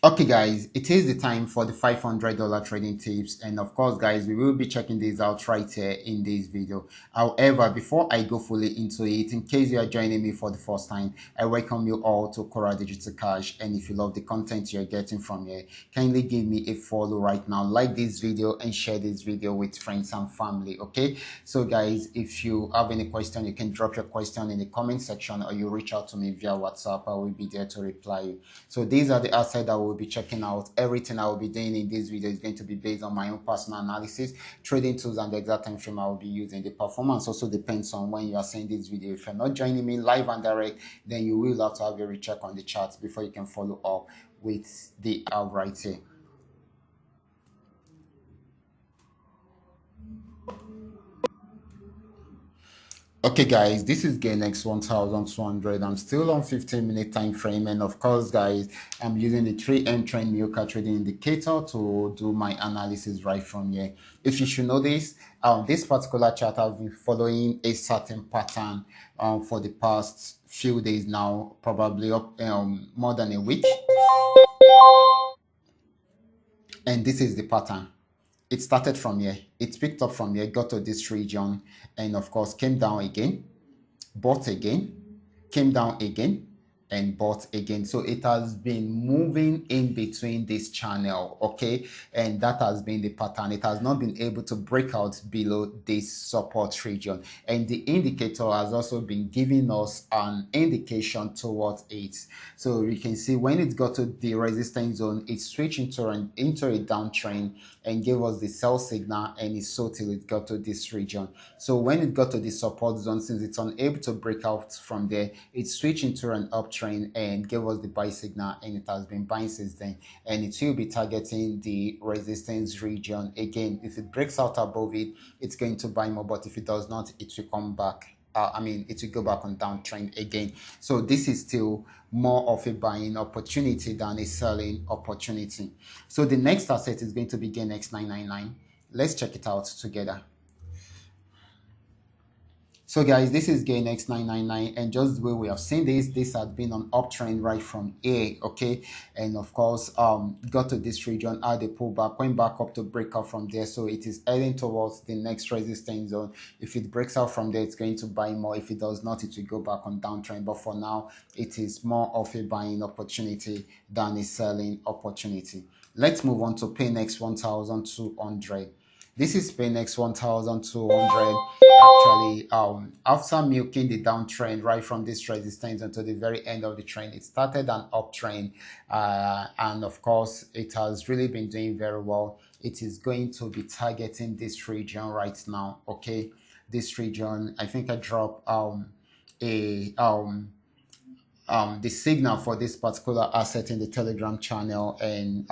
Okay, guys, it is the time for the $500 trading tips. And of course, guys, we will be checking this out right here in this video. However, before I go fully into it, in case you are joining me for the first time, I welcome you all to Qora Digital Cash. And if you love the content you're getting from here, kindly give me a follow right now, like this video and share this video with friends and family. Okay, so guys, if you have any question, you can drop your question in the comment section or you reach out to me via WhatsApp. I will be there to reply you. So these are the assets that we'll be checking out. Everything I will be doing in this video is going to be based on my own personal analysis, trading tools, and the exact time frame I will be using. The performance also depends on when you are seeing this video. If you're not joining me live and direct, then you will have to have a recheck on the charts before you can follow up with the outright here. Okay, guys, this is GainX 1200. I'm still on 15-minute time frame, and of course, guys, I'm using the 3M trend Milka trading indicator to do my analysis right from here. If you should know this particular chart has been following a certain pattern for the past few days now, probably up more than a week, and this is the pattern. It started from here, it picked up from here, got to this region, and of course came down again, bought again, came down again, and bought again. So it has been moving in between this channel, okay, and that has been the pattern. It has not been able to break out below this support region, and the indicator has also been giving us an indication towards it. So you can see when it got to the resistance zone, it switched into a downtrend and gave us the sell signal, and it sold till it got to this region. So when it got to the support zone, since it's unable to break out from there, it switched into an uptrend and gave us the buy signal, and it has been buying since then, and it will be targeting the resistance region again. If it breaks out above it, it's going to buy more, but if it does not, it will come back. It will go back on downtrend again. So this is still more of a buying opportunity than a selling opportunity. So the next asset is going to be GainX 999. Let's check it out together. So guys, this is GainX 999, and just the way we have seen this has been on uptrend right from A, okay, and of course got to this region, had a pullback, went back up to break out from there, so it is heading towards the next resistance zone. If it breaks out from there, it's going to buy more. If it does not, it will go back on downtrend, but for now it is more of a buying opportunity than a selling opportunity. Let's move on to PayNext 1200. This is PayNext 1200. Actually, after milking the downtrend right from this resistance until the very end of the trend, it started an uptrend, and of course it has really been doing very well. It is going to be targeting this region right now, okay, this region. I think I dropped the signal for this particular asset in the Telegram channel, and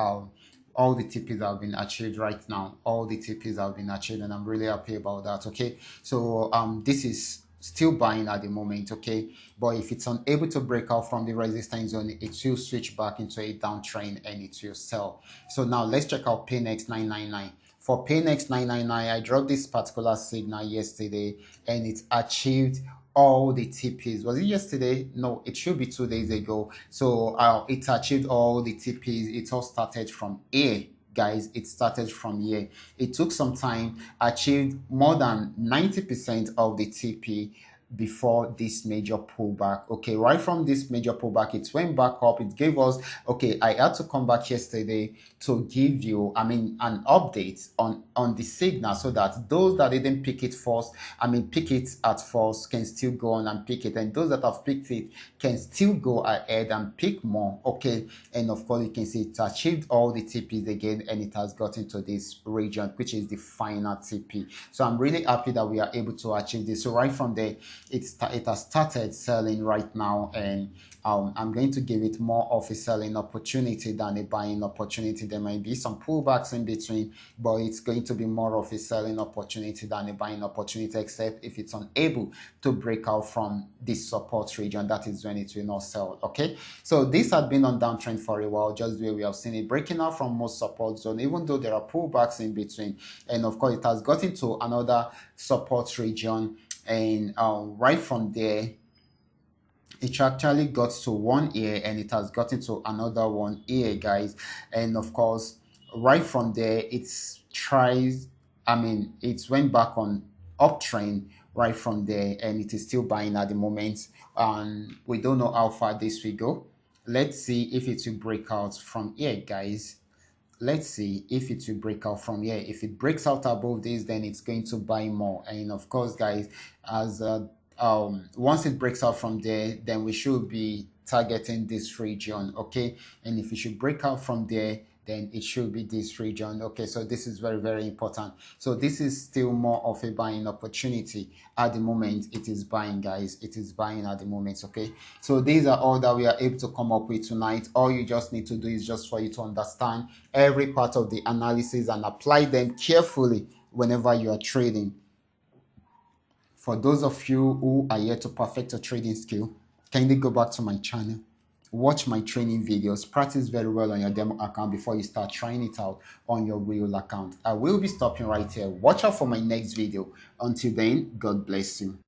all the TPs have been achieved right now. All the TPs have been achieved, and I'm really happy about that. Okay, so this is still buying at the moment, okay, but if it's unable to break out from the resistance zone, it will switch back into a downtrend and it will sell. So now let's check out PayNext 999. For PayNext 999, I dropped this particular signal yesterday, and it achieved all the TPs. Was it yesterday? No, it should be 2 days ago. So it achieved all the TPs. It all started from here, guys. It started from here. It took some time, achieved more than 90% of the TP before this major pullback. Okay, right from this major pullback, it went back up. It gave us, okay, I had to come back yesterday to give you an update on the signal, so that those that didn't pick it first, pick it at first, can still go on and pick it, and those that have picked it can still go ahead and pick more. Okay, and of course you can see it achieved all the TPs again, and it has gotten to this region, which is the final TP. So I'm really happy that we are able to achieve this. So right from there, it has started selling right now, and I'm going to give it more of a selling opportunity than a buying opportunity. There might be some pullbacks in between, but it's going to be more of a selling opportunity than a buying opportunity, except if it's unable to break out from this support region. That is when it will not sell. Okay, so this had been on downtrend for a while, just where we have seen it breaking out from most support zone, even though there are pullbacks in between, and of course it has gotten to another support region, and right from there it actually got to one here and it has gotten to another one here, guys. And of course, right from there, it's tries, I mean, it went back on uptrend right from there, and it is still buying at the moment. And we don't know how far this will go. Let's see if it will break out from here, guys. Let's see if it will break out from here. If it breaks out above this, then it's going to buy more. And of course, guys, as once it breaks out from there, then we should be targeting this region, okay? And if it should break out from there, then it should be this region, okay? So this is very, very important. So this is still more of a buying opportunity at the moment. It is buying, guys. It is buying at the moment, okay? So these are all that we are able to come up with tonight. All you just need to do is just for you to understand every part of the analysis and apply them carefully whenever you are trading. For those of you who are yet to perfect your trading skill, kindly go back to my channel, watch my training videos, practice very well on your demo account before you start trying it out on your real account. I will be stopping right here. Watch out for my next video. Until then, God bless you.